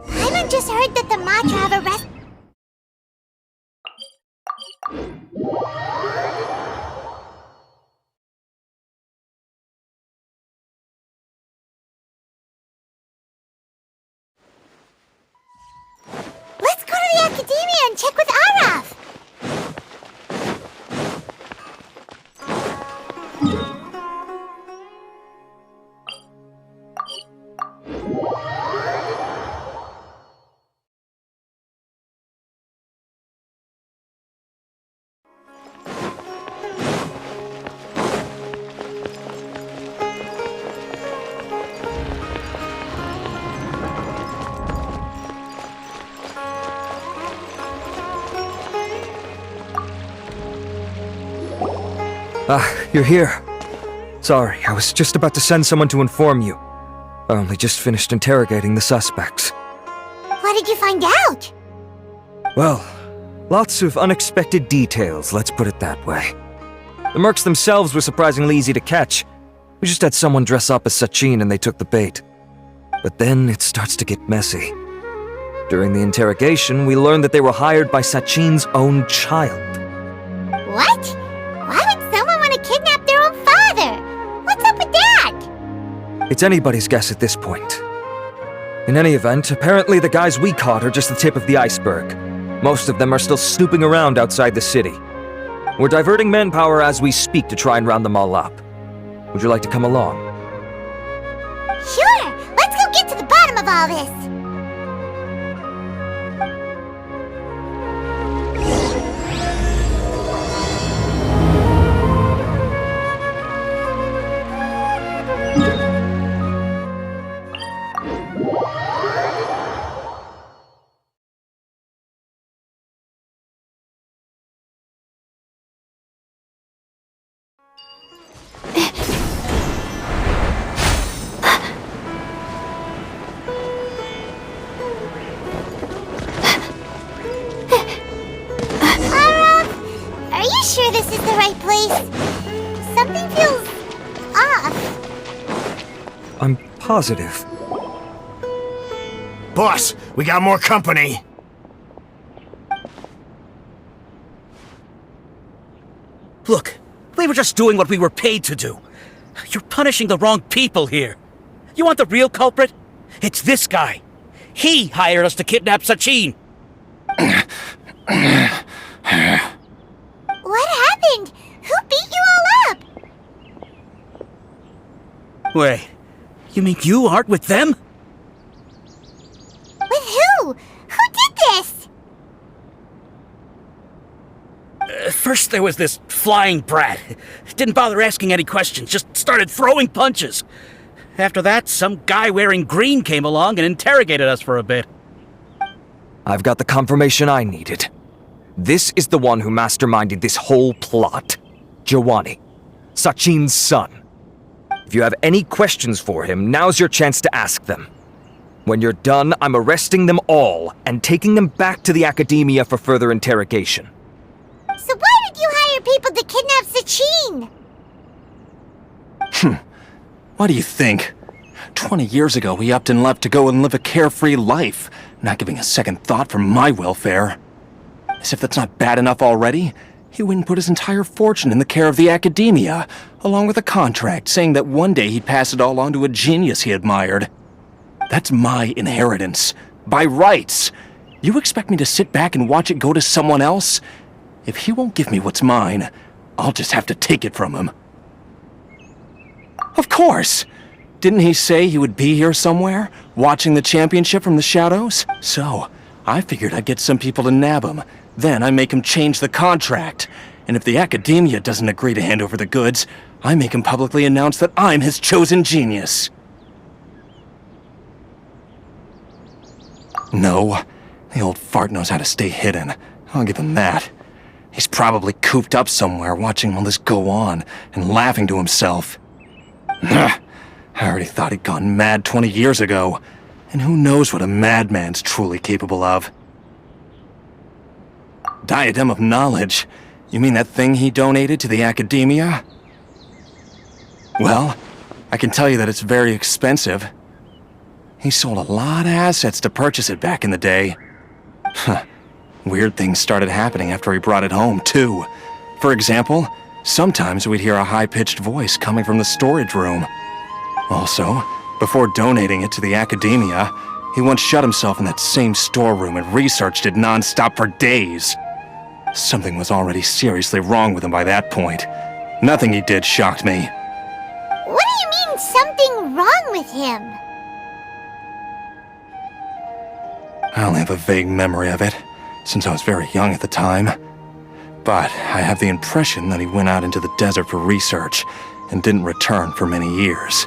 Paimon just heard that the Matra have arrested... Let's go to the Academia and check with Araf! You're here. Sorry, I was just about to send someone to inform you. I only just finished interrogating the suspects. What did you find out? Well, lots of unexpected details, let's put it that way. The mercs themselves were surprisingly easy to catch. We just had someone dress up as Sachin and they took the bait. But then it starts to get messy. During the interrogation, we learned that they were hired by Sachin's own child. What? Why would someone want to kidnap their own father? What's up with that? It's anybody's guess at this point. In any event, apparently the guys we caught are just the tip of the iceberg. Most of them are still snooping around outside the city. We're diverting manpower as we speak to try and round them all up. Would you like to come along? Sure! Let's go get to the bottom of all this! Are you sure this is the right place? Something feels off. I'm positive. Boss, we got more company. Look, we were just doing what we were paid to do. You're punishing the wrong people here. You want the real culprit? It's this guy. He hired us to kidnap Sachin. What happened? Who beat you all up? Wait, you mean you aren't with them? With who? Who did this? First there was this flying brat. Didn't bother asking any questions, just started throwing punches. After that, some guy wearing green came along and interrogated us for a bit. I've got the confirmation I needed. This is the one who masterminded this whole plot. Jawani, Sachin's son. If you have any questions for him, now's your chance to ask them. When you're done, I'm arresting them all and taking them back to the Academia for further interrogation. So why did you hire people to kidnap Sachin? What do you think? 20 years ago, he upped and left to go and live a carefree life, not giving a second thought for my welfare. As if that's not bad enough already, he went and put his entire fortune in the care of the Academia, along with a contract saying that one day he'd pass it all on to a genius he admired. That's my inheritance, by rights. You expect me to sit back and watch it go to someone else? If he won't give me what's mine, I'll just have to take it from him. Of course! Didn't he say he would be here somewhere, watching the championship from the shadows? So, I figured I'd get some people to nab him. Then I make him change the contract. And if the Academia doesn't agree to hand over the goods, I make him publicly announce that I'm his chosen genius. No, the old fart knows how to stay hidden. I'll give him that. He's probably cooped up somewhere watching all this go on and laughing to himself. I already thought he'd gone mad 20 years ago. And who knows what a madman's truly capable of. Diadem of Knowledge? You mean that thing he donated to the Academia? Well, I can tell you that it's very expensive. He sold a lot of assets to purchase it back in the day. Weird things started happening after he brought it home, too. For example, sometimes we'd hear a high-pitched voice coming from the storage room. Also, before donating it to the academia, he once shut himself in that same storeroom and researched it non-stop for days. Something was already seriously wrong with him by that point. Nothing he did shocked me. What do you mean, something wrong with him? I only have a vague memory of it, since I was very young at the time. But I have the impression that he went out into the desert for research and didn't return for many years.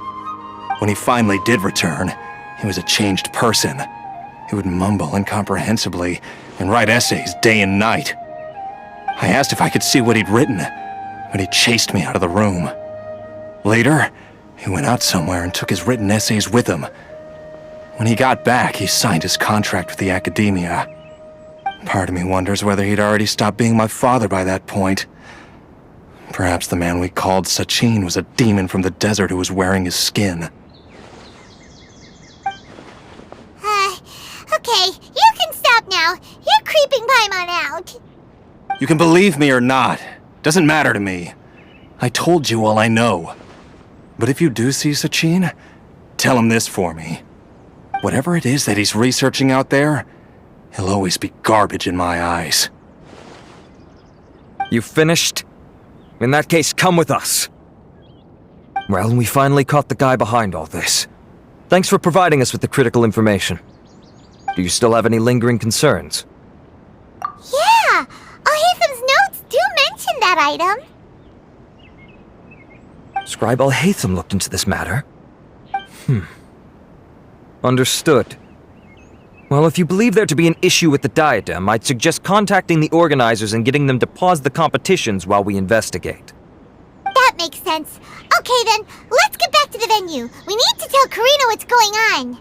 When he finally did return, he was a changed person. He would mumble incomprehensibly and write essays day and night. I asked if I could see what he'd written, but he chased me out of the room. Later, he went out somewhere and took his written essays with him. When he got back, he signed his contract with the academia. Part of me wonders whether he'd already stopped being my father by that point. Perhaps the man we called Sachin was a demon from the desert who was wearing his skin. Okay, you can stop now. You're creeping Paimon out. You can believe me or not. Doesn't matter to me. I told you all I know. But if you do see Sachin, tell him this for me. Whatever it is that he's researching out there, he'll always be garbage in my eyes. You finished? In that case, come with us. Well, we finally caught the guy behind all this. Thanks for providing us with the critical information. Do you still have any lingering concerns? Yeah, Al-Haytham's notes do mention that item. Scribe Al-Haytham looked into this matter. Understood. Well, if you believe there to be an issue with the diadem, I'd suggest contacting the organizers and getting them to pause the competitions while we investigate. That makes sense. Okay then, let's get back to the venue. We need to tell Karina what's going on.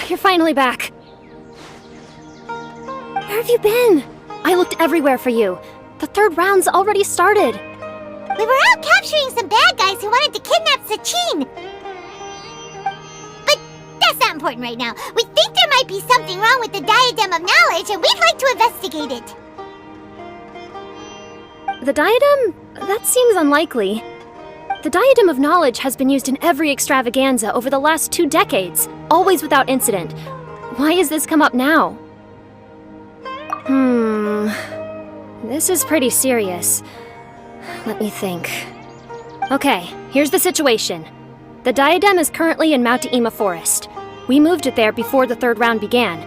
You're finally back. Where have you been? I looked everywhere for you. The third round's already started. We were out capturing some bad guys who wanted to kidnap Sachin. But that's not important right now. We think there might be something wrong with the Diadem of Knowledge, and we'd like to investigate it. The diadem? That seems unlikely. The Diadem of Knowledge has been used in every extravaganza over the last 2 decades, always without incident. Why has this come up now? This is pretty serious. Let me think. Okay, here's the situation. The diadem is currently in Mount Ima Forest. We moved it there before the third round began.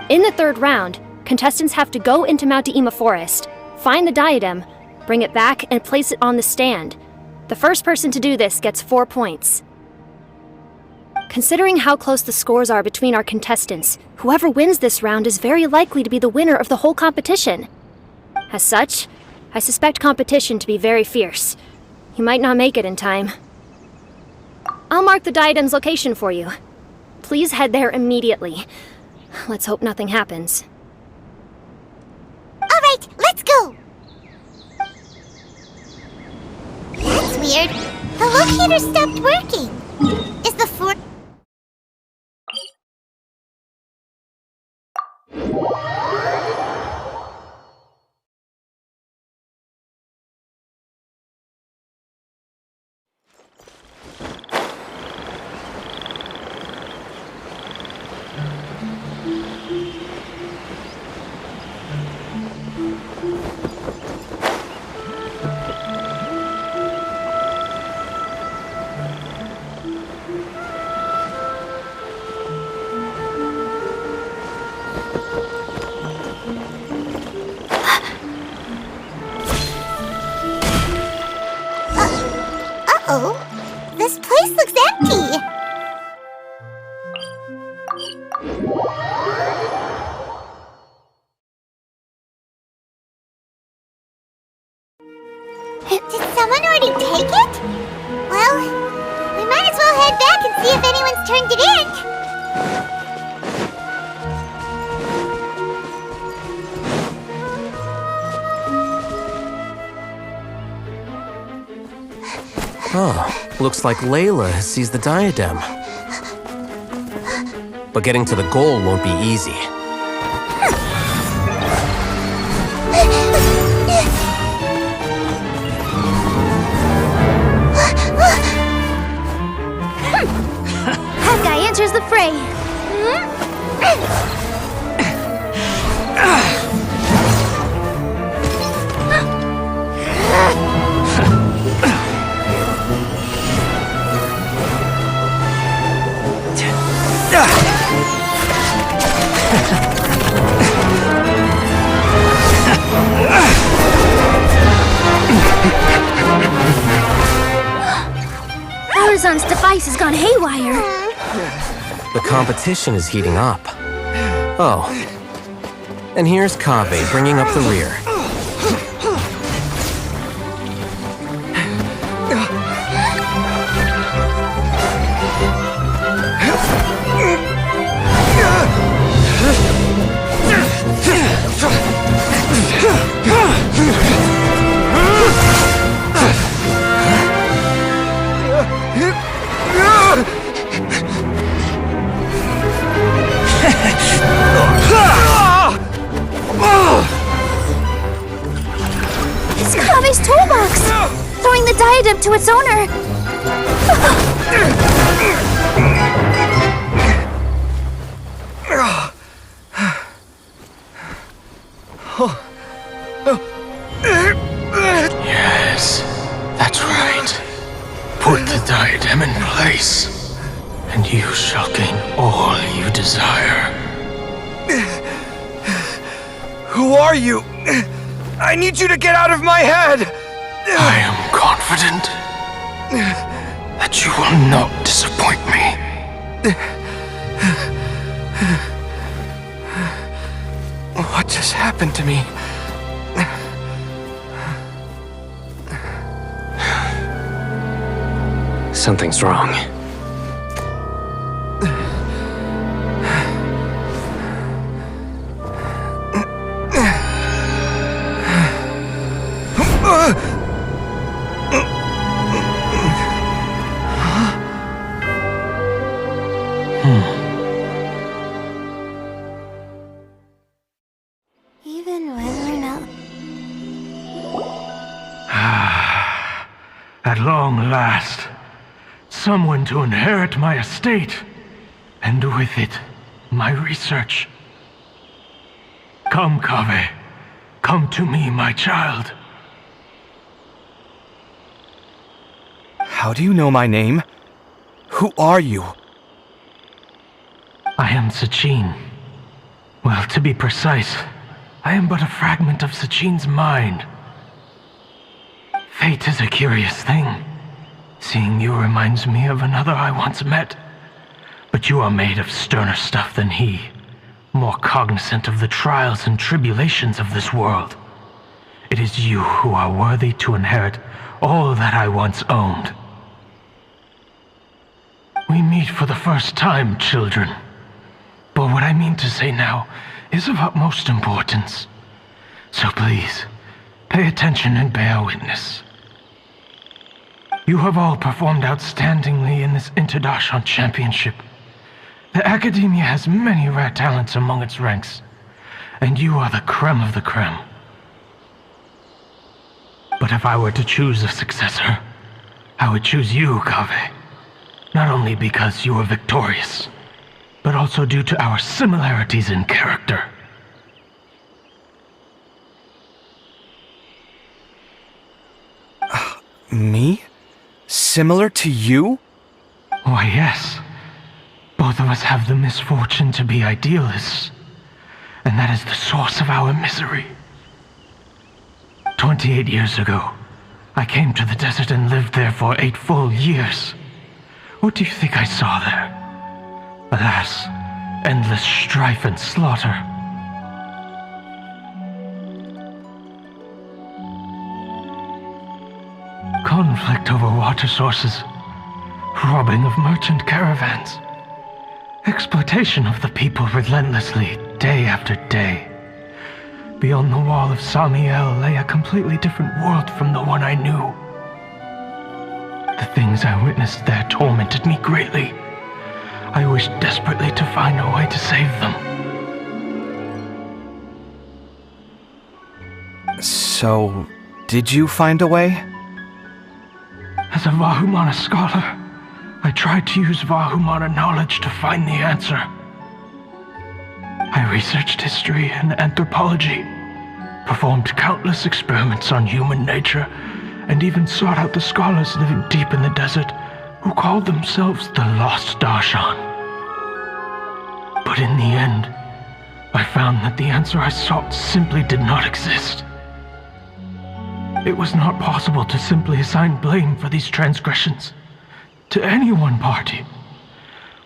In the third round, contestants have to go into Mount Ima Forest, find the diadem, bring it back, and place it on the stand. The first person to do this gets 4 points. Considering how close the scores are between our contestants, whoever wins this round is very likely to be the winner of the whole competition. As such, I suspect competition to be very fierce. You might not make it in time. I'll mark the diadem's location for you. Please head there immediately. Let's hope nothing happens. All right, let's go. That's weird. The locator stopped working. Is the fort... Uh-oh. This Did someone already take it? Well, we might as well head back and see if anyone's turned it in. Oh, looks like Layla has seized the diadem. But getting to the goal won't be easy. That guy enters the fray. Arizon's device has gone haywire. The competition is heating up. Oh. And here's Kaveh bringing up the rear. It's Kaveh's toolbox! Throwing the diadem to its owner! Yes, that's right. Put the diadem in place, and you shall gain all you desire. Who are you? I need you to get out of my head! I am confident that you will not disappoint me. What just happened to me? Something's wrong. Even when we're not... At long last, someone to inherit my estate, and with it, my research. Come, Kaveh. Come to me, my child. How do you know my name? Who are you? I am Sachin. Well, to be precise, I am but a fragment of Sachin's mind. Fate is a curious thing. Seeing you reminds me of another I once met. But you are made of sterner stuff than he, more cognizant of the trials and tribulations of this world. It is you who are worthy to inherit all that I once owned. We meet for the first time, children. But what I mean to say now is of utmost importance. So please, pay attention and bear witness. You have all performed outstandingly in this Interdashon Championship. The Academia has many rare talents among its ranks, and you are the creme of the creme. But if I were to choose a successor, I would choose you, Kaveh. Not only because you were victorious, but also due to our similarities in character. Me? Similar to you? Why, yes. Both of us have the misfortune to be idealists, and that is the source of our misery. 28 years ago, I came to the desert and lived there for 8 full years. What do you think I saw there? Alas, endless strife and slaughter. Conflict over water sources, robbing of merchant caravans, exploitation of the people relentlessly, day after day. Beyond the wall of Samiel lay a completely different world from the one I knew. The things I witnessed there tormented me greatly. I wished desperately to find a way to save them. So, did you find a way? As a Vahumana scholar, I tried to use Vahumana knowledge to find the answer. I researched history and anthropology, performed countless experiments on human nature, and even sought out the scholars living deep in the desert who called themselves the Lost Darshan. But in the end, I found that the answer I sought simply did not exist. It was not possible to simply assign blame for these transgressions to any one party,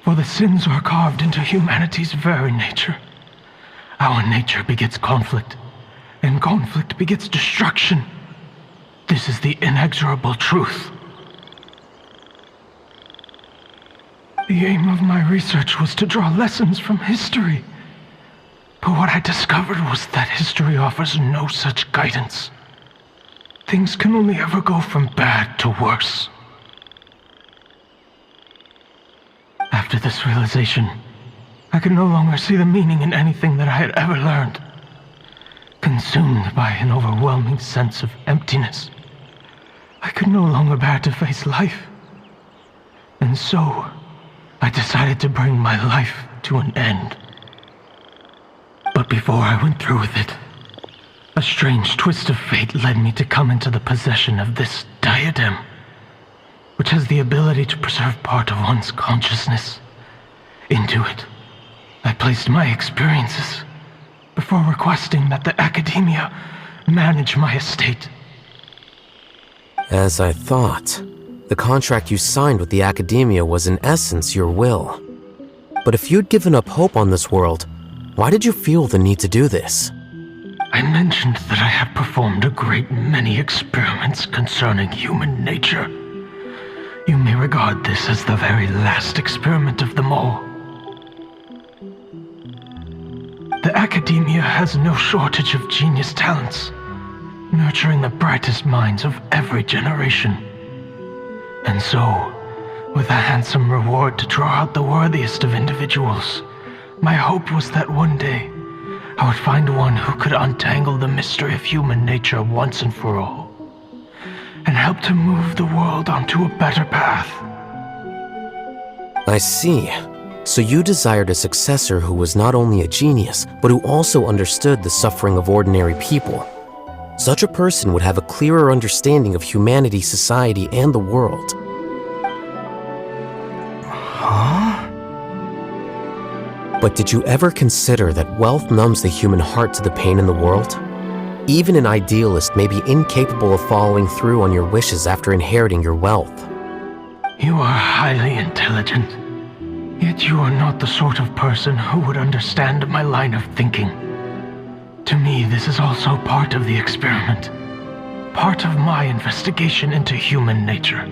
for the sins are carved into humanity's very nature. Our nature begets conflict, and conflict begets destruction. This is the inexorable truth. The aim of my research was to draw lessons from history. But what I discovered was that history offers no such guidance. Things can only ever go from bad to worse. After this realization, I could no longer see the meaning in anything that I had ever learned. Consumed by an overwhelming sense of emptiness, I could no longer bear to face life. And so, I decided to bring my life to an end. But before I went through with it, a strange twist of fate led me to come into the possession of this diadem, which has the ability to preserve part of one's consciousness. Into it, I placed my experiences before requesting that the academia manage my estate. As I thought, the contract you signed with the academia was in essence your will. But if you'd given up hope on this world, why did you feel the need to do this? I mentioned that I have performed a great many experiments concerning human nature. You may regard this as the very last experiment of them all. The academia has no shortage of genius talents, nurturing the brightest minds of every generation. And so, with a handsome reward to draw out the worthiest of individuals, my hope was that one day I would find one who could untangle the mystery of human nature once and for all, and help to move the world onto a better path. I see. So you desired a successor who was not only a genius, but who also understood the suffering of ordinary people. Such a person would have a clearer understanding of humanity, society, and the world. Huh? But did you ever consider that wealth numbs the human heart to the pain in the world? Even an idealist may be incapable of following through on your wishes after inheriting your wealth. You are highly intelligent, yet you are not the sort of person who would understand my line of thinking. To me, this is also part of the experiment, part of my investigation into human nature.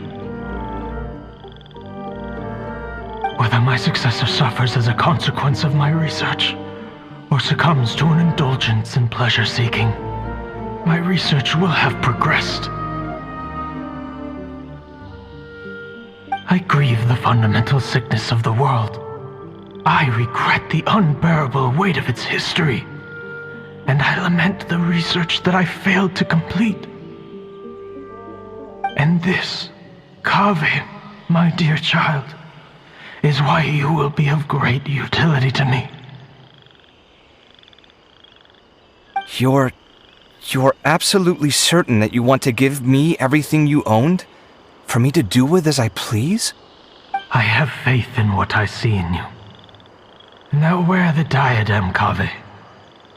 Whether my successor suffers as a consequence of my research, or succumbs to an indulgence in pleasure-seeking, my research will have progressed. I grieve the fundamental sickness of the world. I regret the unbearable weight of its history, and I lament the research that I failed to complete. And this, Kaveh, my dear child, is why you will be of great utility to me. You're absolutely certain that you want to give me everything you owned? For me to do with as I please? I have faith in what I see in you. Now wear the diadem, Kaveh,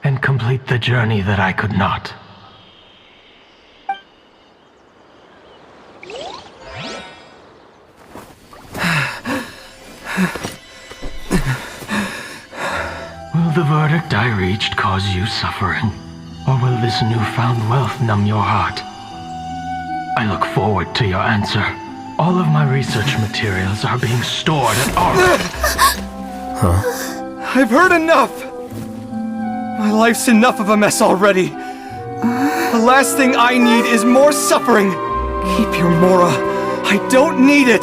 and complete the journey that I could not. Will the verdict I reached cause you suffering, or will this newfound wealth numb your heart? I look forward to your answer. All of my research materials are being stored at our... I've heard enough! My life's enough of a mess already. The last thing I need is more suffering. Keep your Mora. I don't need it.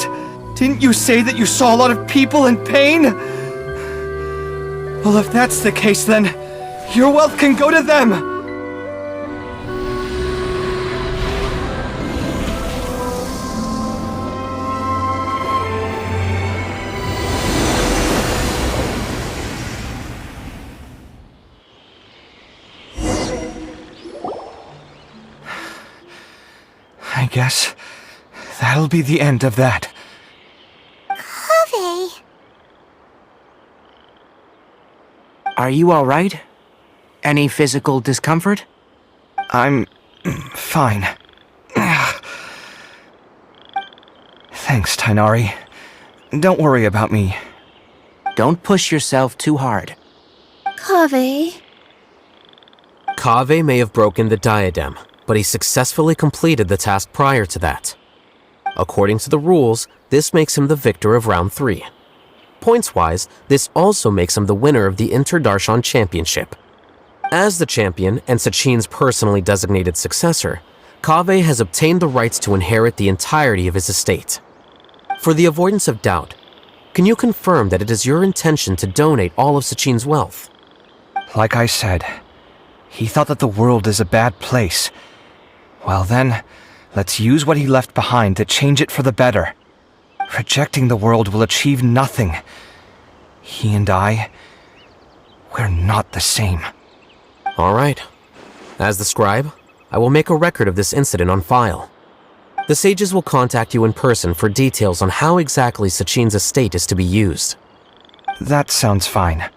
Didn't you say that you saw a lot of people in pain? Well, if that's the case, then your wealth can go to them. I guess that'll be the end of that. Kaveh. Are you alright? Any physical discomfort? I'm fine. Thanks, Tainari. Don't worry about me. Don't push yourself too hard. Kaveh. Kaveh may have broken the diadem, but he successfully completed the task prior to that. According to the rules, this makes him the victor of round 3. Points-wise, this also makes him the winner of the Interdarshan Championship. As the champion and Sachin's personally designated successor, Kaveh has obtained the rights to inherit the entirety of his estate. For the avoidance of doubt, can you confirm that it is your intention to donate all of Sachin's wealth? Like I said, he thought that the world is a bad place. Well then, let's use what he left behind to change it for the better. Rejecting the world will achieve nothing. He and I, we're not the same. All right. As the scribe, I will make a record of this incident on file. The sages will contact you in person for details on how exactly Sachin's estate is to be used. That sounds fine.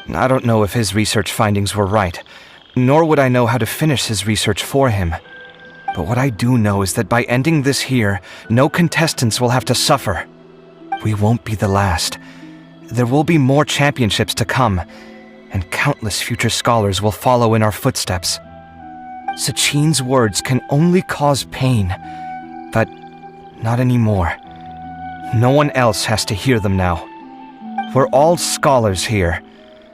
I don't know if his research findings were right, nor would I know how to finish his research for him. But what I do know is that by ending this here, no contestants will have to suffer. We won't be the last. There will be more championships to come, and countless future scholars will follow in our footsteps. Sachin's words can only cause pain, but not anymore. No one else has to hear them now. We're all scholars here.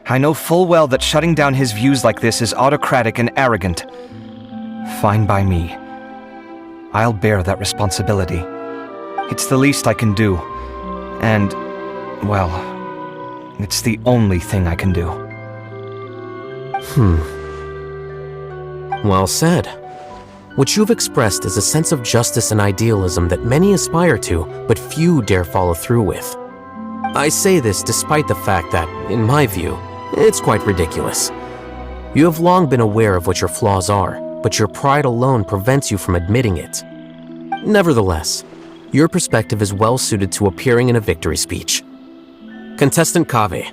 I know full well that shutting down his views like this is autocratic and arrogant. Fine by me. I'll bear that responsibility. It's the least I can do. And, well, it's the only thing I can do. Well said. What you've expressed is a sense of justice and idealism that many aspire to, but few dare follow through with. I say this despite the fact that, in my view, it's quite ridiculous. You have long been aware of what your flaws are, but your pride alone prevents you from admitting it. Nevertheless, your perspective is well suited to appearing in a victory speech. Contestant Kaveh,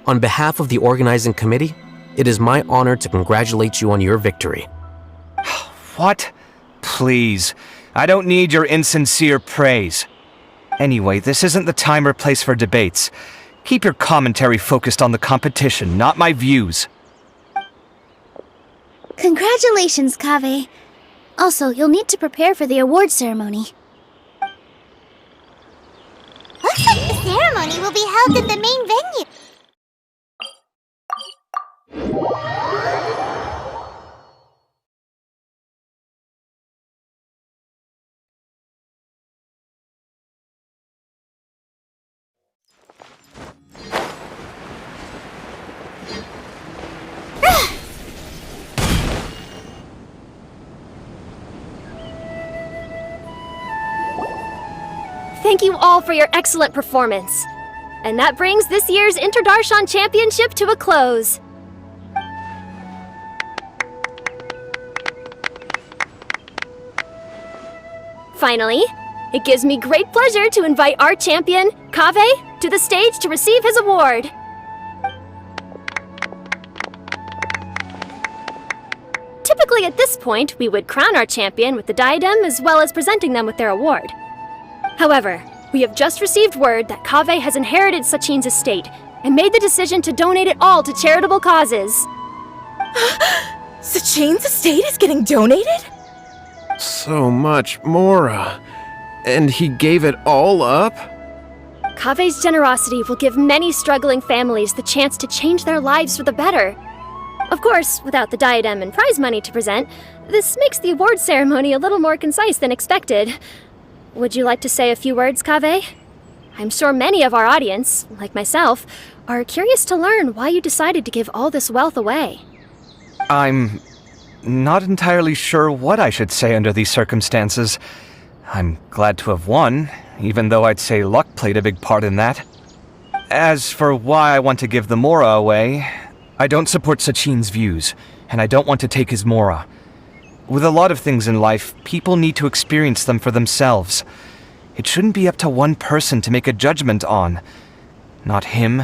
on behalf of the organizing committee, it is my honor to congratulate you on your victory. What? Please. I don't need your insincere praise. Anyway, this isn't the time or place for debates. Keep your commentary focused on the competition, not my views. Congratulations, Kaveh. Also, you'll need to prepare for the award ceremony. Looks like the ceremony will be held at the main venue. Thank you all for your excellent performance. And that brings this year's Interdarshan Championship to a close. Finally, it gives me great pleasure to invite our champion, Kaveh, to the stage to receive his award. Typically at this point, we would crown our champion with the diadem as well as presenting them with their award. However, we have just received word that Kaveh has inherited Sachin's estate and made the decision to donate it all to charitable causes. Sachin's estate is getting donated? So much Mora. And he gave it all up? Kave's generosity will give many struggling families the chance to change their lives for the better. Of course, without the diadem and prize money to present, this makes the award ceremony a little more concise than expected. Would you like to say a few words, Kave? I'm sure many of our audience, like myself, are curious to learn why you decided to give all this wealth away. I'm not entirely sure what I should say under these circumstances. I'm glad to have won, even though I'd say luck played a big part in that. As for why I want to give the Mora away, I don't support Sachin's views, and I don't want to take his Mora. With a lot of things in life, people need to experience them for themselves. It shouldn't be up to one person to make a judgment on. Not him,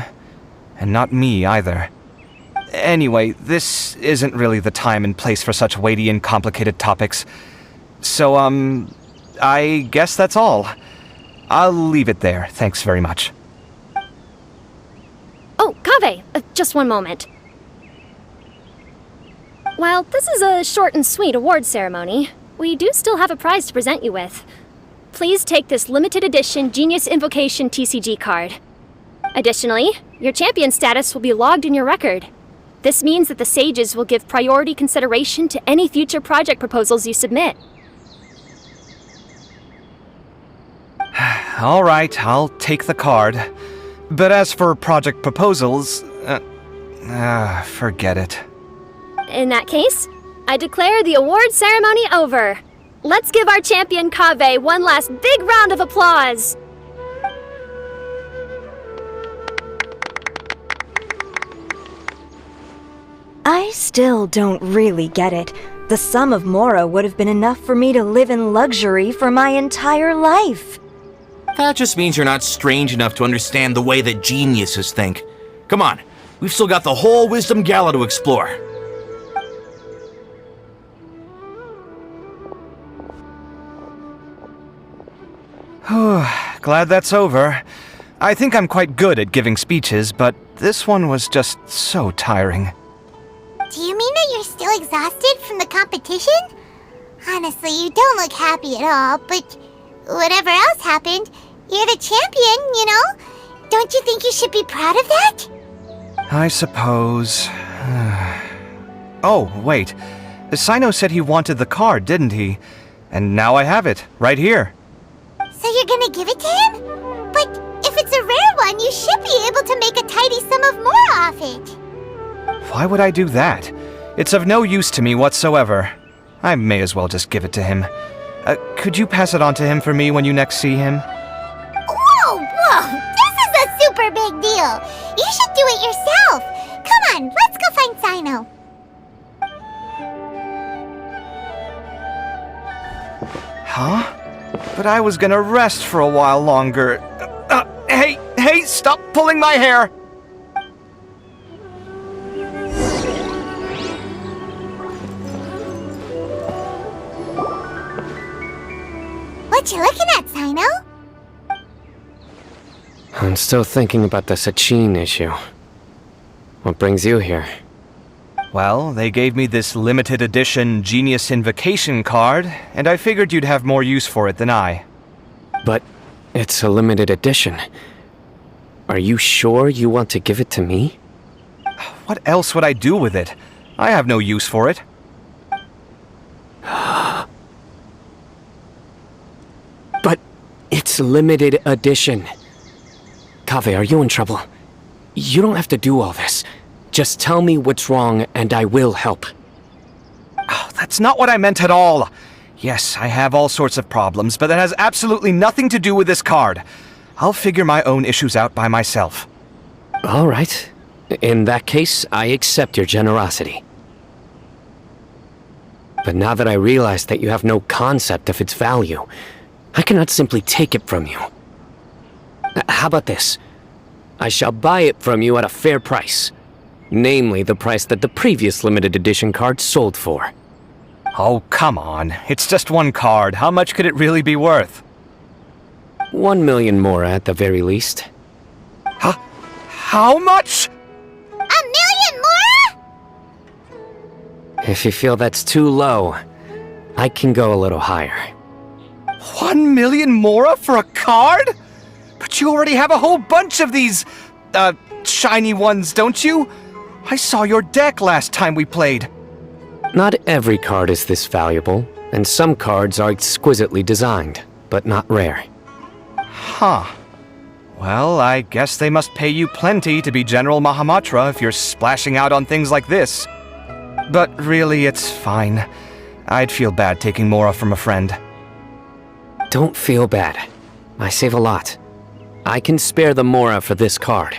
and not me either. Anyway, this isn't really the time and place for such weighty and complicated topics. So, I guess that's all. I'll leave it there, thanks very much. Oh, Kave, just one moment. While this is a short and sweet award ceremony, we do still have a prize to present you with. Please take this limited edition Genius Invocation TCG card. Additionally, your champion status will be logged in your record. This means that the Sages will give priority consideration to any future project proposals you submit. All right, I'll take the card. But as for project proposals, forget it. In that case, I declare the award ceremony over. Let's give our champion Kave one last big round of applause. I still don't really get it. The sum of Mora would have been enough for me to live in luxury for my entire life. That just means you're not strange enough to understand the way that geniuses think. Come on, we've still got the whole Wisdom Gala to explore. Glad that's over. I think I'm quite good at giving speeches, but this one was just so tiring. Do you mean that you're still exhausted from the competition? Honestly, you don't look happy at all, but whatever else happened, you're the champion, you know? Don't you think you should be proud of that? I suppose. Oh, wait. Sino said he wanted the card, didn't he? And now I have it, right here. So you're gonna give it to him? But if it's a rare one, you should be able to make a tidy sum of Mora off it. Why would I do that? It's of no use to me whatsoever. I may as well just give it to him. Could you pass it on to him for me when you next see him? Whoa! This is a super big deal! You should do it yourself! Come on, let's go find Sino. Huh? But I was gonna rest for a while longer. Hey, stop pulling my hair! What you looking at, Sino? I'm still thinking about the Sachin issue. What brings you here? Well, they gave me this limited edition Genius Invocation card, and I figured you'd have more use for it than I. But it's a limited edition. Are you sure you want to give it to me? What else would I do with it? I have no use for it. But it's limited edition. Kave, are you in trouble? You don't have to do all this. Just tell me what's wrong and I will help. Oh, that's not what I meant at all. Yes, I have all sorts of problems, but that has absolutely nothing to do with this card. I'll figure my own issues out by myself. All right. In that case, I accept your generosity. But now that I realize that you have no concept of its value, I cannot simply take it from you. How about this? I shall buy it from you at a fair price. Namely, the price that the previous limited edition card sold for. Oh, come on. It's just one card. How much could it really be worth? 1 million more at the very least. How much? 1 million more? If you feel that's too low, I can go a little higher. 1 million mora for a card? But you already have a whole bunch of these, shiny ones, don't you? I saw your deck last time we played. Not every card is this valuable, and some cards are exquisitely designed, but not rare. Huh. Well, I guess they must pay you plenty to be General Mahamatra if you're splashing out on things like this. But really, it's fine. I'd feel bad taking mora from a friend. Don't feel bad. I save a lot. I can spare the mora for this card.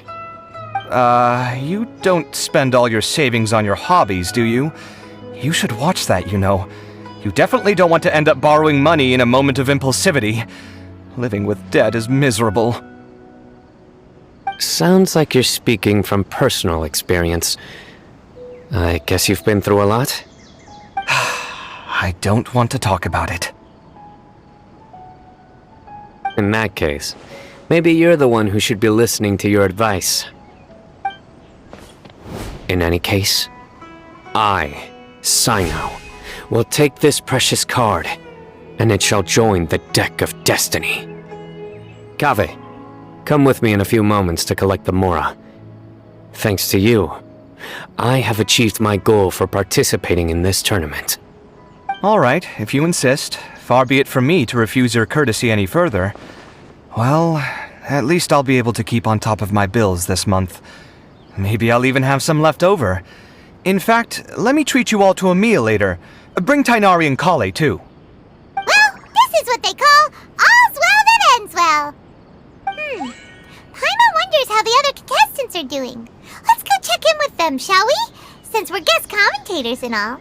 You don't spend all your savings on your hobbies, do you? You should watch that, you know. You definitely don't want to end up borrowing money in a moment of impulsivity. Living with debt is miserable. Sounds like you're speaking from personal experience. I guess you've been through a lot? I don't want to talk about it. In that case, maybe you're the one who should be listening to your advice. In any case, I, Sino, will take this precious card, and it shall join the deck of destiny. Kaveh, come with me in a few moments to collect the mora. Thanks to you, I have achieved my goal for participating in this tournament. All right, if you insist. Far be it from me to refuse your courtesy any further. Well, at least I'll be able to keep on top of my bills this month. Maybe I'll even have some left over. In fact, let me treat you all to a meal later. Bring Tainari and Kale, too. Well, this is what they call all's well that ends well. Paimon wonders how the other contestants are doing. Let's go check in with them, shall we? Since we're guest commentators and all.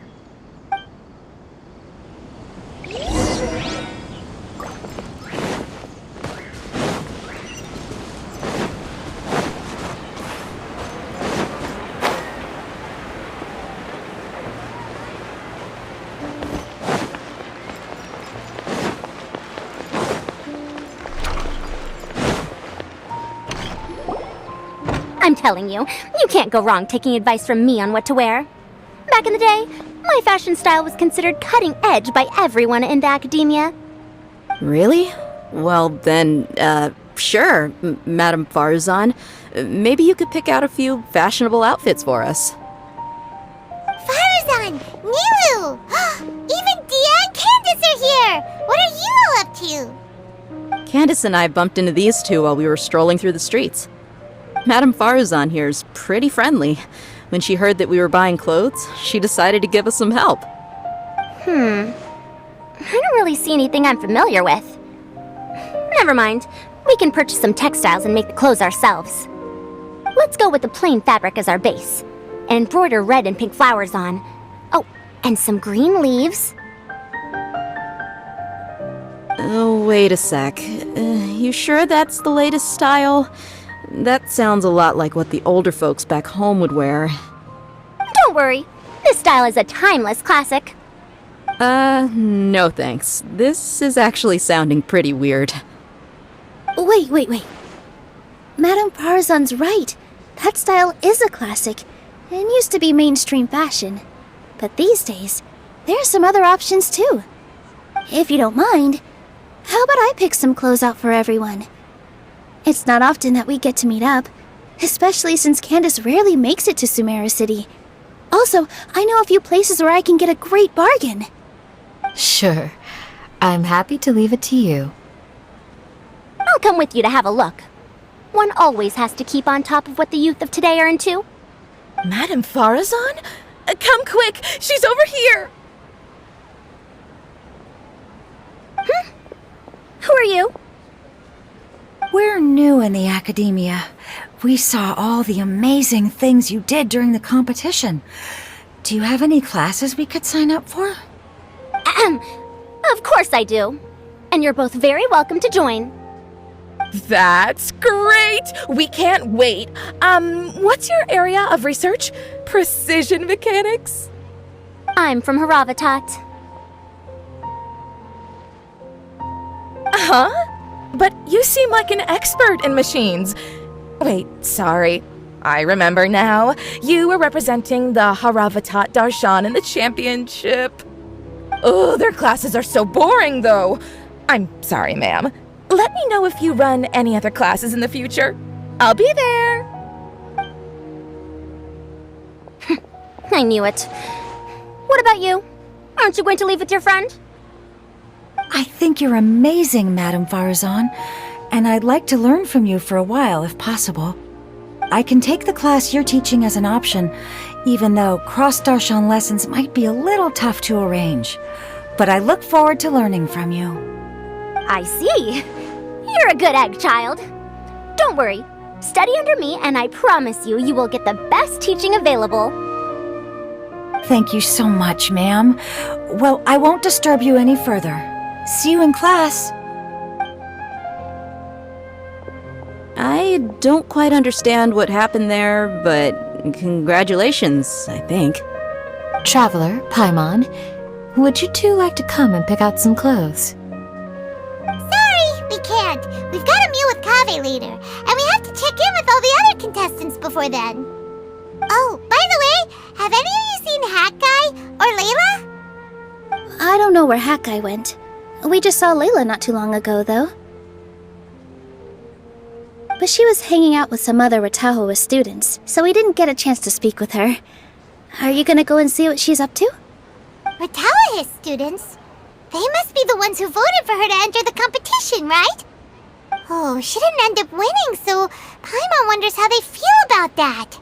I'm telling you, you can't go wrong taking advice from me on what to wear. Back in the day, my fashion style was considered cutting edge by everyone in the academia. Really? Well then, sure, Madame Farzan. Maybe you could pick out a few fashionable outfits for us. Farzan! Nilu! Even Dia and Candace are here! What are you all up to? Candace and I bumped into these two while we were strolling through the streets. Madame Farzan here is pretty friendly. When she heard that we were buying clothes, she decided to give us some help. I don't really see anything I'm familiar with. Never mind. We can purchase some textiles and make the clothes ourselves. Let's go with the plain fabric as our base, and embroider red and pink flowers on. Oh, and some green leaves. Oh, wait a sec. You sure that's the latest style? That sounds a lot like what the older folks back home would wear. Don't worry. This style is a timeless classic. No thanks. This is actually sounding pretty weird. Wait. Madame Farzan's right. That style is a classic, and used to be mainstream fashion. But these days, there are some other options too. If you don't mind, how about I pick some clothes out for everyone? It's not often that we get to meet up, especially since Candace rarely makes it to Sumeru City. Also, I know a few places where I can get a great bargain. Sure. I'm happy to leave it to you. I'll come with you to have a look. One always has to keep on top of what the youth of today are into. Madame Farazan? Come quick! She's over here! Who are you? We're new in the academia. We saw all the amazing things you did during the competition. Do you have any classes we could sign up for? Of course I do. And you're both very welcome to join. That's great! We can't wait. What's your area of research? Precision mechanics? I'm from Haravatat. Huh? But you seem like an expert in machines. Wait, sorry. I remember now. You were representing the Haravatat Darshan in the championship. Oh, their classes are so boring, though. I'm sorry, ma'am. Let me know if you run any other classes in the future. I'll be there. I knew it. What about you? Aren't you going to leave with your friend? I think you're amazing, Madame Farazan, and I'd like to learn from you for a while, if possible. I can take the class you're teaching as an option, even though cross-darshan lessons might be a little tough to arrange. But I look forward to learning from you. I see. You're a good egg, child. Don't worry. Study under me, and I promise you, you will get the best teaching available. Thank you so much, ma'am. Well, I won't disturb you any further. See you in class. I don't quite understand what happened there, but congratulations, I think. Traveler, Paimon, would you two like to come and pick out some clothes? Sorry, we can't. We've got a meal with Kaveh later, and we have to check in with all the other contestants before then. Oh, by the way, have any of you seen Hat Guy or Layla? I don't know where Hat Guy went. We just saw Layla not too long ago, though. But she was hanging out with some other Ratahoa students, so we didn't get a chance to speak with her. Are you gonna go and see what she's up to? Ratahoa students? They must be the ones who voted for her to enter the competition, right? Oh, she didn't end up winning, so Paimon wonders how they feel about that.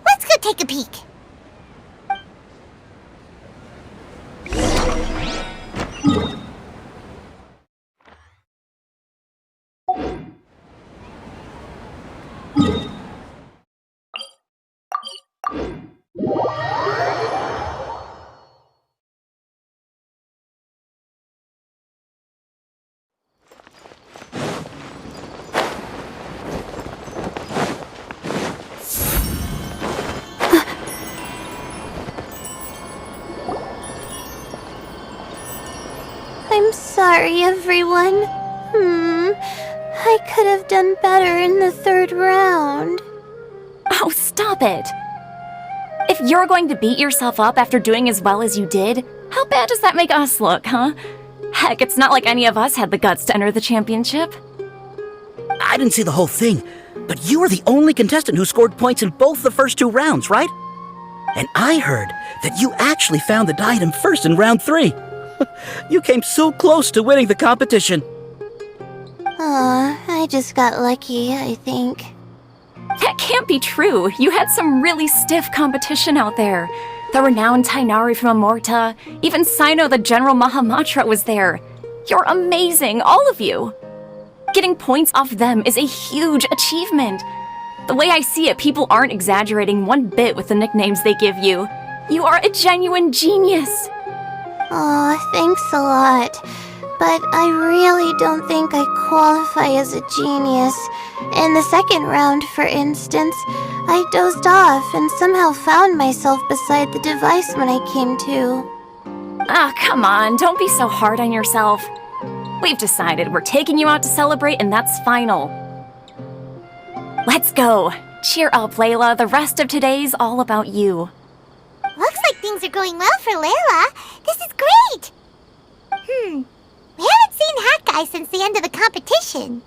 Let's go take a peek. I'm sorry, everyone. I could have done better in the third round. Oh, stop it! If you're going to beat yourself up after doing as well as you did, how bad does that make us look, huh? Heck, it's not like any of us had the guts to enter the championship. I didn't see the whole thing, but you were the only contestant who scored points in both the first 2 rounds, right? And I heard that you actually found the diadem first in round 3. You came so close to winning the competition. I just got lucky, I think. That can't be true. You had some really stiff competition out there. The renowned Tainari from Amorta, even Sino the General Mahamatra was there. You're amazing, all of you. Getting points off them is a huge achievement. The way I see it, people aren't exaggerating one bit with the nicknames they give you. You are a genuine genius. Aw, thanks a lot. But I really don't think I qualify as a genius. In the second round, for instance, I dozed off and somehow found myself beside the device when I came to. Ah, come on, don't be so hard on yourself. We've decided we're taking you out to celebrate, and that's final. Let's go. Cheer up, Layla. The rest of today's all about you. Looks like things are going well for Layla. This is great. We haven't seen Hat Guy since the end of the competition.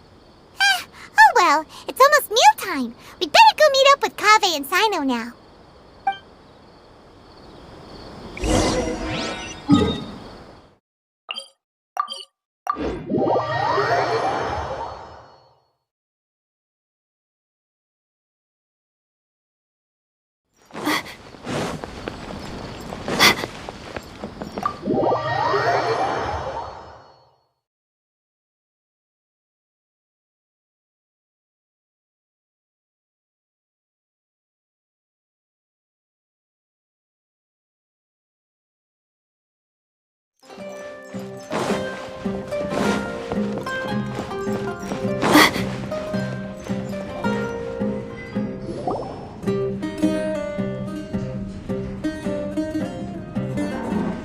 Oh well, it's almost mealtime. We'd better go meet up with Kaveh and Sino now.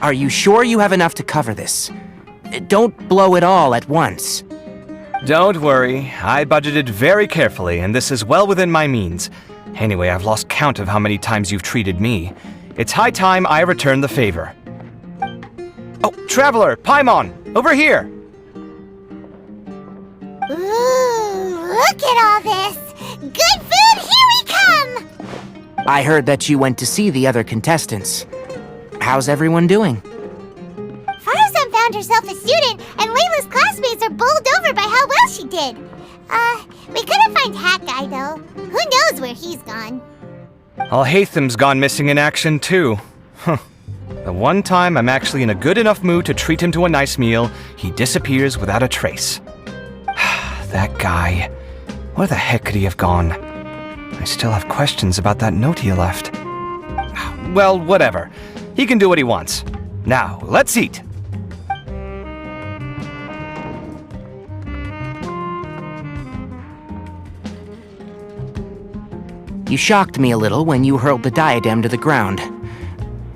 Are you sure you have enough to cover this? Don't blow it all at once. Don't worry, I budgeted very carefully, and this is well within my means. Anyway, I've lost count of how many times you've treated me. It's high time I return the favor. Oh, Traveler, Paimon, over here! Ooh, look at all this! Good food, here we come! I heard that you went to see the other contestants. How's everyone doing? Farzan found herself a student, and Layla's classmates are bowled over by how well she did. We couldn't find Hat Guy, though. Who knows where he's gone? Al-Haytham's gone missing in action, too. Huh. The one time I'm actually in a good enough mood to treat him to a nice meal, he disappears without a trace. That guy. Where the heck could he have gone? I still have questions about that note he left. Well, whatever. He can do what he wants. Now, let's eat. You shocked me a little when you hurled the diadem to the ground.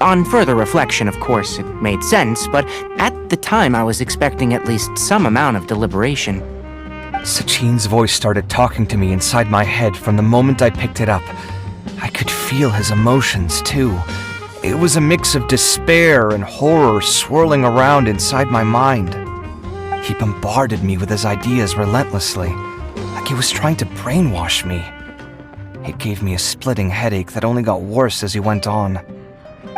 On further reflection, of course, it made sense, but at the time I was expecting at least some amount of deliberation. Sachin's voice started talking to me inside my head from the moment I picked it up. I could feel his emotions, too. It was a mix of despair and horror swirling around inside my mind. He bombarded me with his ideas relentlessly, like he was trying to brainwash me. It gave me a splitting headache that only got worse as he went on.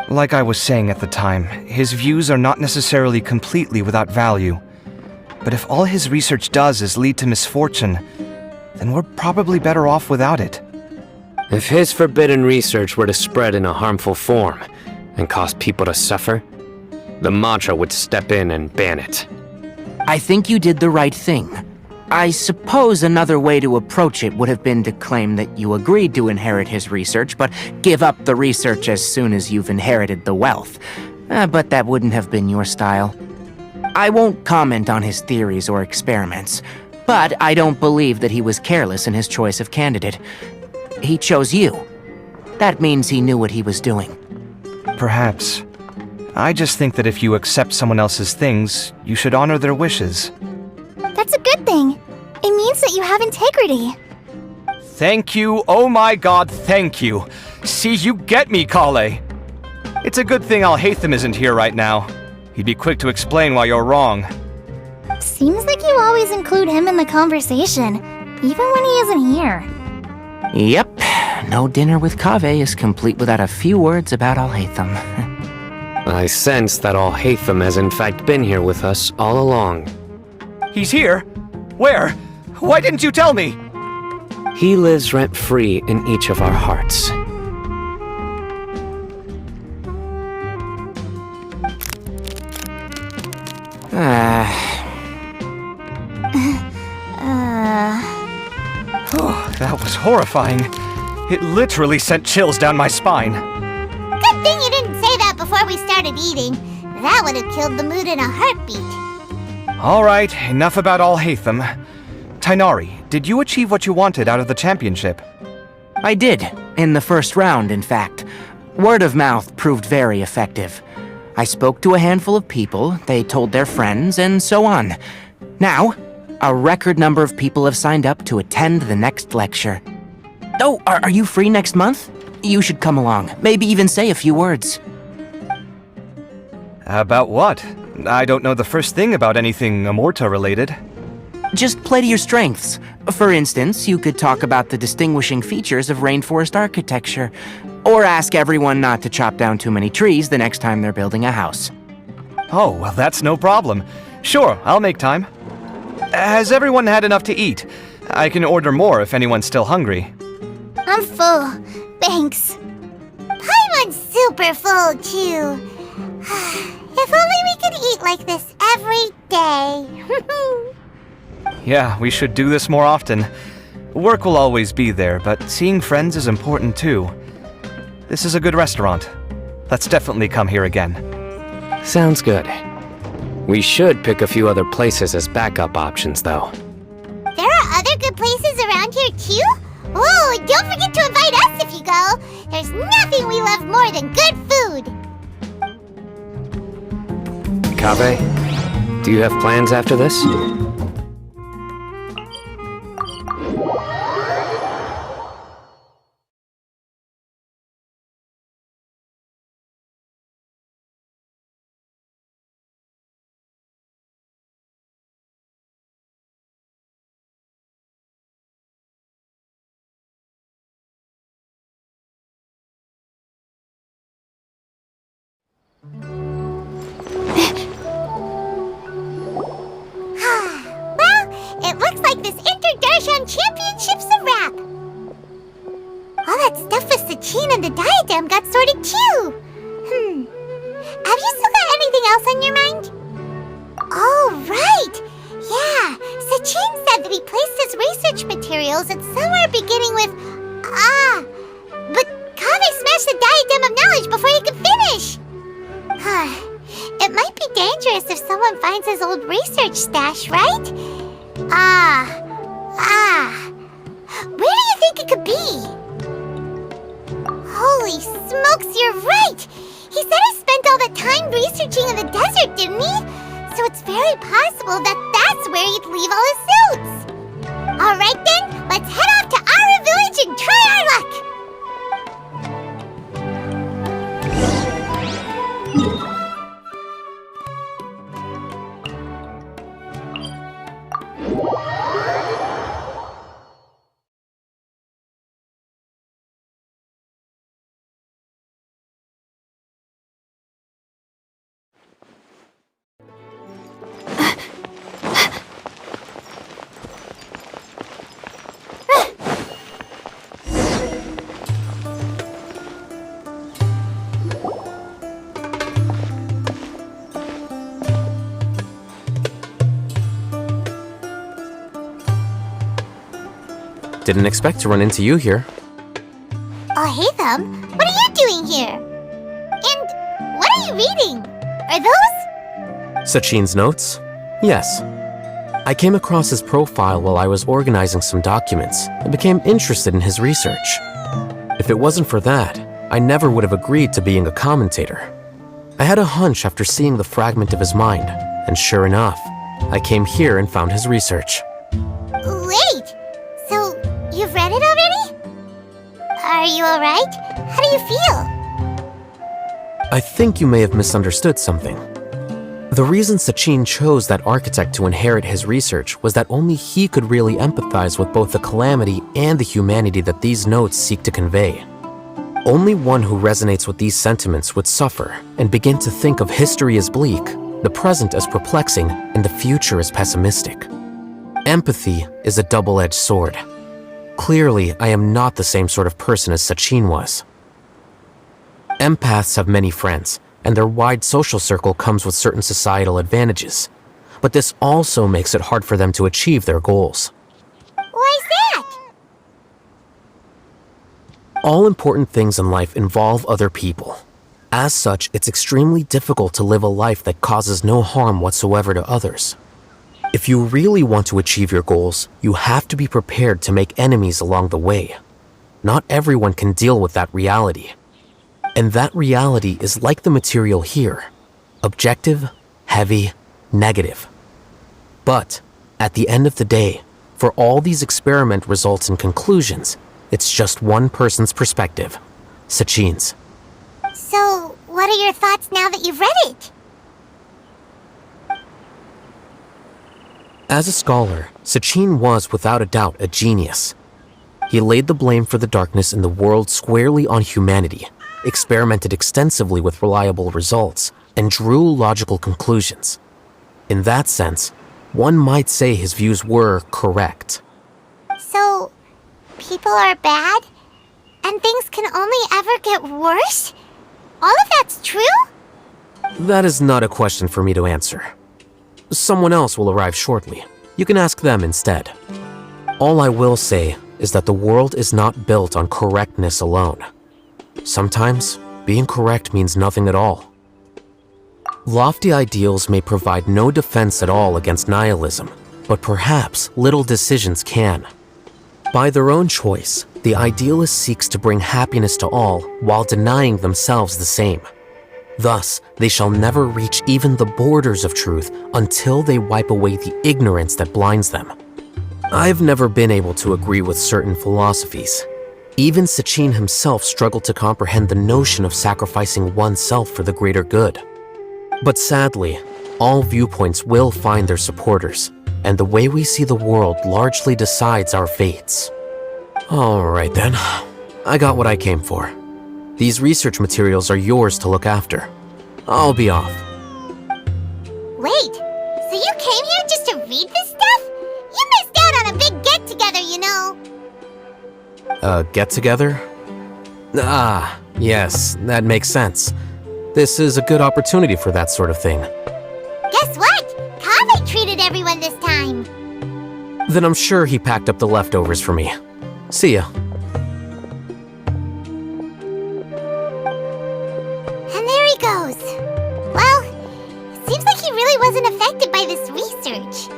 Like I was saying at the time, his views are not necessarily completely without value. But if all his research does is lead to misfortune, then we're probably better off without it. If his forbidden research were to spread in a harmful form and cause people to suffer, the mantra would step in and ban it. I think you did the right thing. I suppose another way to approach it would have been to claim that you agreed to inherit his research, but give up the research as soon as you've inherited the wealth. But that wouldn't have been your style. I won't comment on his theories or experiments, but I don't believe that he was careless in his choice of candidate. He chose you. That means he knew what he was doing. Perhaps. I just think that if you accept someone else's things, you should honor their wishes. That's a good thing. It means that you have integrity. Thank you, oh my god, thank you. See, you get me, Kale. It's a good thing Al-Haytham isn't here right now. He'd be quick to explain why you're wrong. Seems like you always include him in the conversation, even when he isn't here. Yep, no dinner with Kaveh is complete without a few words about Al-Haytham. I sense that Al-Haytham has in fact been here with us all along. He's here? Where? Why didn't you tell me? He lives rent-free in each of our hearts. Oh, that was horrifying. It literally sent chills down my spine. Good thing you didn't say that before we started eating. That would have killed the mood in a heartbeat. All right, enough about Al-Haytham. Tainari, did you achieve what you wanted out of the championship? I did, in the first round, in fact. Word of mouth proved very effective. I spoke to a handful of people, they told their friends, and so on. Now, a record number of people have signed up to attend the next lecture. Oh, are you free next month? You should come along, maybe even say a few words. About what? I don't know the first thing about anything Amorta-related. Just play to your strengths. For instance, you could talk about the distinguishing features of rainforest architecture, or ask everyone not to chop down too many trees the next time they're building a house. Oh, well, that's no problem. Sure, I'll make time. Has everyone had enough to eat? I can order more if anyone's still hungry. I'm full. Thanks. Paimon's super full, too. If only we could eat like this every day. Yeah, we should do this more often. Work will always be there, but seeing friends is important too. This is a good restaurant. Let's definitely come here again. Sounds good. We should pick a few other places as backup options, though. There are other good places around here, too? Oh, and don't forget to invite us if you go. There's nothing we love more than good food. Kaveh, do you have plans after this? crown championship's a wrap. All that stuff with Sachin and the diadem got sorted too. Have you still got anything else on your mind? Oh, right. Yeah, Sachin said that he placed his research materials at somewhere beginning with but Kaveh smashed the diadem of knowledge before he could finish. It might be dangerous if someone finds his old research stash, right? Where do you think it could be? Holy smokes, you're right! He said he spent all that time researching in the desert, didn't he? So it's very possible that that's where he'd leave all his suits. Alright then, let's head off to Ara Village and try our luck! Didn't expect to run into you here. Oh, hey, Thumb. What are you doing here? And what are you reading? Are those? Sachin's notes? Yes. I came across his profile while I was organizing some documents and became interested in his research. If it wasn't for that, I never would have agreed to being a commentator. I had a hunch after seeing the fragment of his mind, and sure enough, I came here and found his research. Wait! So, you've read it already? Are you alright? How do you feel? I think you may have misunderstood something. The reason Sachin chose that architect to inherit his research was that only he could really empathize with both the calamity and the humanity that these notes seek to convey. Only one who resonates with these sentiments would suffer and begin to think of history as bleak, the present as perplexing, and the future as pessimistic. Empathy is a double-edged sword. Clearly, I am not the same sort of person as Sachin was. Empaths have many friends, and their wide social circle comes with certain societal advantages. But this also makes it hard for them to achieve their goals. Why's that? All important things in life involve other people. As such, it's extremely difficult to live a life that causes no harm whatsoever to others. If you really want to achieve your goals, you have to be prepared to make enemies along the way. Not everyone can deal with that reality. And that reality is like the material here. Objective, heavy, negative. But, at the end of the day, for all these experiment results and conclusions, it's just one person's perspective. Sachin's. So, what are your thoughts now that you've read it? As a scholar, Sachin was without a doubt a genius. He laid the blame for the darkness in the world squarely on humanity, experimented extensively with reliable results, and drew logical conclusions. In that sense, one might say his views were correct. So, people are bad? And things can only ever get worse? All of that's true? That is not a question for me to answer. Someone else will arrive shortly. You can ask them instead. All I will say is that the world is not built on correctness alone. Sometimes, being correct means nothing at all. Lofty ideals may provide no defense at all against nihilism, but perhaps little decisions can. By their own choice, the idealist seeks to bring happiness to all while denying themselves the same. Thus, they shall never reach even the borders of truth until they wipe away the ignorance that blinds them. I've never been able to agree with certain philosophies. Even Sachin himself struggled to comprehend the notion of sacrificing oneself for the greater good. But sadly, all viewpoints will find their supporters, and the way we see the world largely decides our fates. Alright then, I got what I came for. These research materials are yours to look after. I'll be off. Wait, so you came here just to read this stuff? You missed out on a big get-together, you know. Get together? Ah, yes, that makes sense. This is a good opportunity for that sort of thing. Guess what? Kaveh treated everyone this time. Then I'm sure he packed up the leftovers for me. See ya. And there he goes. Well, it seems like he really wasn't affected by this research.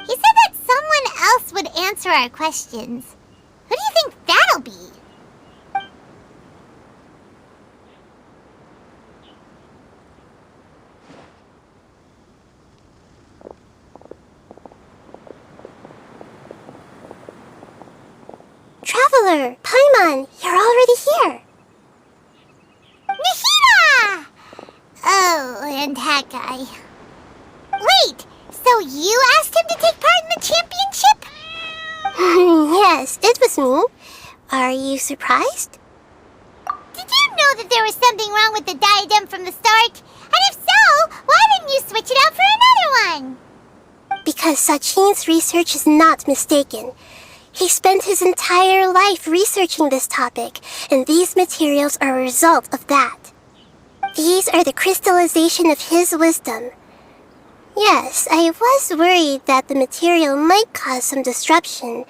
He said that someone else would answer our questions. Who do you think that'll be? Traveler, Paimon, you're already here. Nihira! Oh, and that guy. Wait, so you asked him to take part in the championship? Yes, it was me. Are you surprised? Did you know that there was something wrong with the diadem from the start? And if so, why didn't you switch it out for another one? Because Sachin's research is not mistaken. He spent his entire life researching this topic, and these materials are a result of that. These are the crystallization of his wisdom. Yes, I was worried that the material might cause some disruption,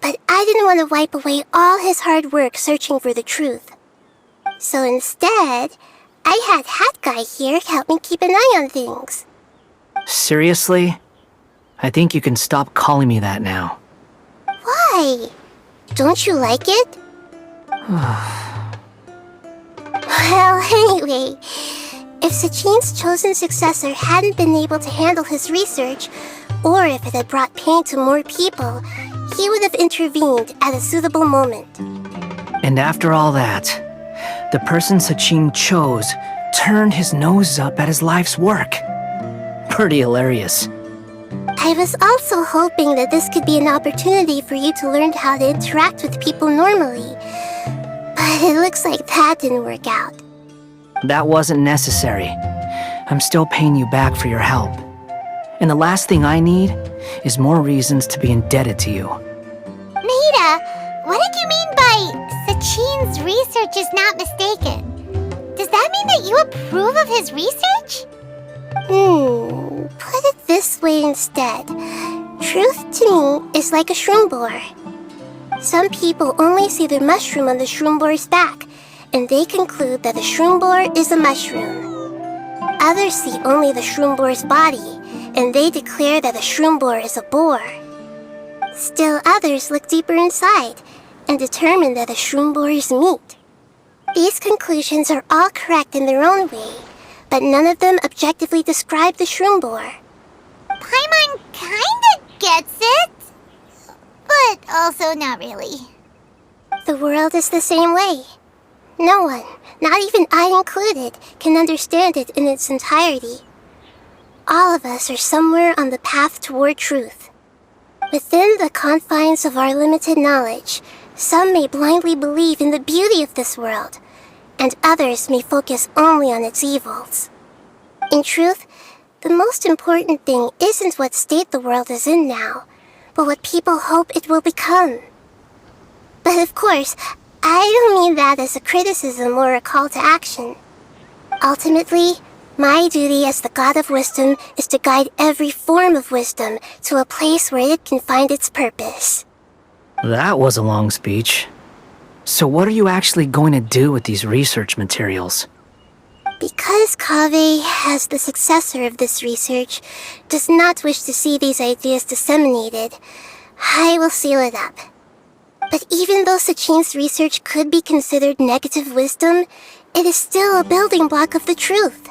but I didn't want to wipe away all his hard work searching for the truth. So instead, I had Hat Guy here help me keep an eye on things. Seriously? I think you can stop calling me that now. Why? Don't you like it? Well, anyway, if Sachin's chosen successor hadn't been able to handle his research, or if it had brought pain to more people, he would have intervened at a suitable moment. And after all that, the person Sachin chose turned his nose up at his life's work. Pretty hilarious. I was also hoping that this could be an opportunity for you to learn how to interact with people normally. But it looks like that didn't work out. That wasn't necessary. I'm still paying you back for your help. And the last thing I need is more reasons to be indebted to you. Nahida, what did you mean by Sachin's research is not mistaken? Does that mean that you approve of his research? Put it this way instead. Truth to me is like a shroom borer. Some people only see the mushroom on the shroom borer's back, and they conclude that the shroom borer is a mushroom. Others see only the shroom borer's body, and they declare that the shroom borer is a boar. Still others look deeper inside, and determine that the shroom borer is meat. These conclusions are all correct in their own way, but none of them objectively describe the shroom borer. Paimon kinda gets it, but also not really. The world is the same way. No one, not even I included, can understand it in its entirety. All of us are somewhere on the path toward truth. Within the confines of our limited knowledge, some may blindly believe in the beauty of this world, and others may focus only on its evils. In truth, the most important thing isn't what state the world is in now, but what people hope it will become. But of course, I don't mean that as a criticism or a call to action. Ultimately, my duty as the God of Wisdom is to guide every form of wisdom to a place where it can find its purpose. That was a long speech. So what are you actually going to do with these research materials? Because Kaveh, as the successor of this research, does not wish to see these ideas disseminated, I will seal it up. But even though Sachin's research could be considered negative wisdom, it is still a building block of the truth.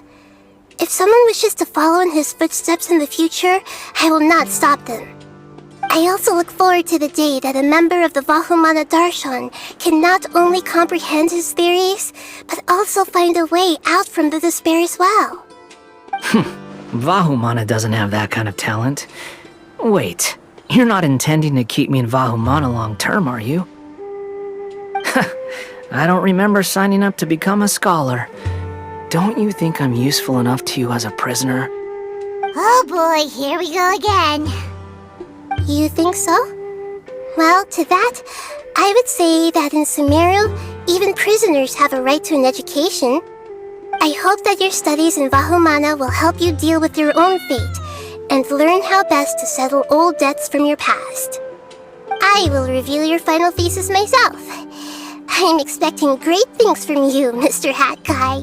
If someone wishes to follow in his footsteps in the future, I will not stop them. I also look forward to the day that a member of the Vahumana Darshan can not only comprehend his theories, but also find a way out from the despair as well. Vahumana doesn't have that kind of talent. Wait, you're not intending to keep me in Vahumana long term, are you? I don't remember signing up to become a scholar. Don't you think I'm useful enough to you as a prisoner? Oh boy, here we go again. You think so? Well, to that, I would say that in Sumeru, even prisoners have a right to an education. I hope that your studies in Vahumana will help you deal with your own fate and learn how best to settle old debts from your past. I will review your final thesis myself. I'm expecting great things from you, Mr. Hat Guy.